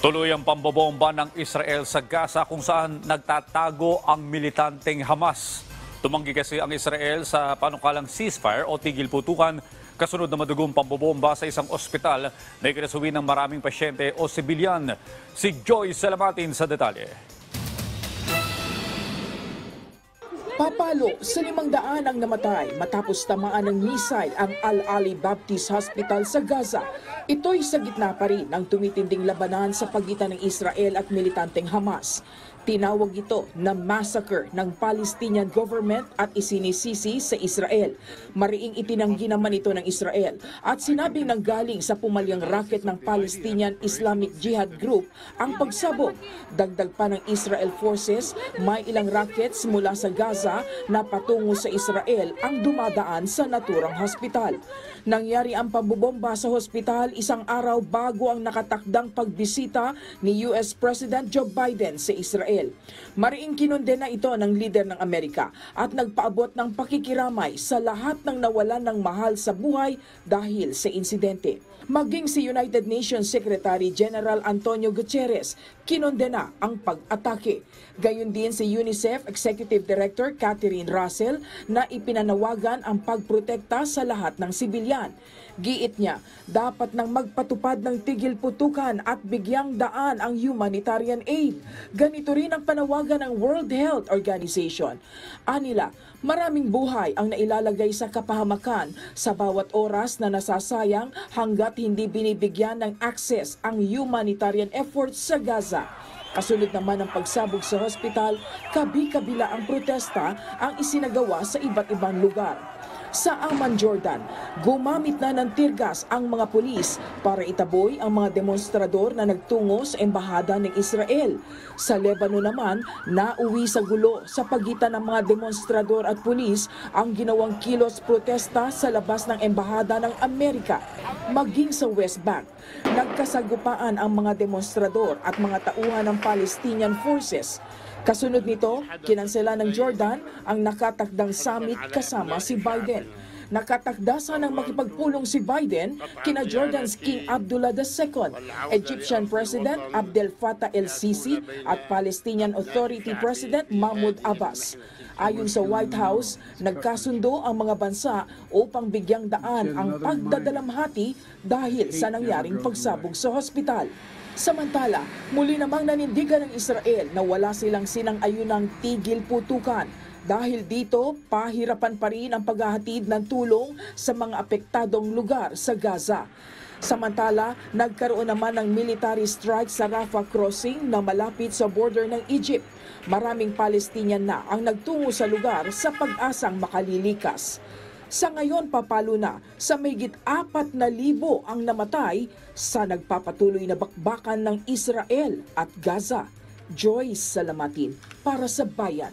Tuloy ang pambobomba ng Israel sa Gaza kung saan nagtatago ang militanteng Hamas. Tumanggi kasi ang Israel sa panukalang ceasefire o tigil putukan kasunod na madugong pambobomba sa isang ospital na ikinasuwi ng maraming pasyente o sibilyan. Si Joy Salamatin sa detalye. Papalo sa 500 ang namatay matapos tamaan ng missile ang Al-Ali Baptist Hospital sa Gaza. Ito'y sa gitna pa rin ng tumitinding labanan sa pagitan ng Israel at militanteng Hamas. Tinawag ito na massacre ng Palestinian government at isinisisi sa Israel. Mariing itinanggi naman ito ng Israel at sinabing nanggaling sa pumalyang racket ng Palestinian Islamic Jihad Group ang pagsabog. Dagdag pa ng Israel Forces, may ilang rockets mula sa Gaza na patungo sa Israel ang dumadaan sa naturang hospital. Nangyari ang pambobomba sa hospital isang araw bago ang nakatakdang pagbisita ni US President Joe Biden sa Israel. Mariing kinondena ito ng lider ng Amerika at nagpaabot ng pakikiramay sa lahat ng nawalan ng mahal sa buhay dahil sa insidente. Maging si United Nations Secretary General Antonio Guterres, kinondena ang pag-atake. Gayon din si UNICEF Executive Director Catherine Russell na ipinanawagan ang pagprotekta sa lahat ng sibilyan. Giit niya, dapat nang magpatupad ng tigil putukan at bigyang daan ang humanitarian aid. Ganito rin ang panawagan ng World Health Organization. Anila, maraming buhay ang nailalagay sa kapahamakan sa bawat oras na nasasayang hanggat hindi binibigyan ng access ang humanitarian efforts sa Gaza. Kasunod naman ng pagsabog sa hospital, kabi-kabila ang protesta ang isinagawa sa iba't ibang lugar. Sa Amman, Jordan, gumamit na ng tirgas ang mga pulis para itaboy ang mga demonstrador na nagtungo sa embahada ng Israel. Sa Lebanon naman, nauwi sa gulo sa pagitan ng mga demonstrador at pulis ang ginawang kilos protesta sa labas ng embahada ng Amerika. Maging sa West Bank, nagkasagupaan ang mga demonstrador at mga tauhan ng Palestinian Forces. Kasunod nito, kinansela ng Jordan ang nakatakdang summit kasama si Biden. Nakatakdasan ng makipagpulong si Biden kina Jordan's King Abdullah II, Egyptian President Abdel Fattah el-Sisi at Palestinian Authority President Mahmoud Abbas. Ayon sa White House, nagkasundo ang mga bansa upang bigyang daan ang pagdadalamhati dahil sa nangyaring pagsabog sa hospital. Samantala, muli namang nanindigan ng Israel na wala silang sinang-ayunang tigil putukan. Dahil dito, pahirapan pa rin ang paghahatid ng tulong sa mga apektadong lugar sa Gaza. Samantala, nagkaroon naman ng military strike sa Rafah crossing na malapit sa border ng Egypt. Maraming Palestinian na ang nagtungo sa lugar sa pag-asang makalilikas. Sa ngayon, papalo na sa mahigit 4,000 ang namatay sa nagpapatuloy na bakbakan ng Israel at Gaza. Joy Salamatin para sa Bayan.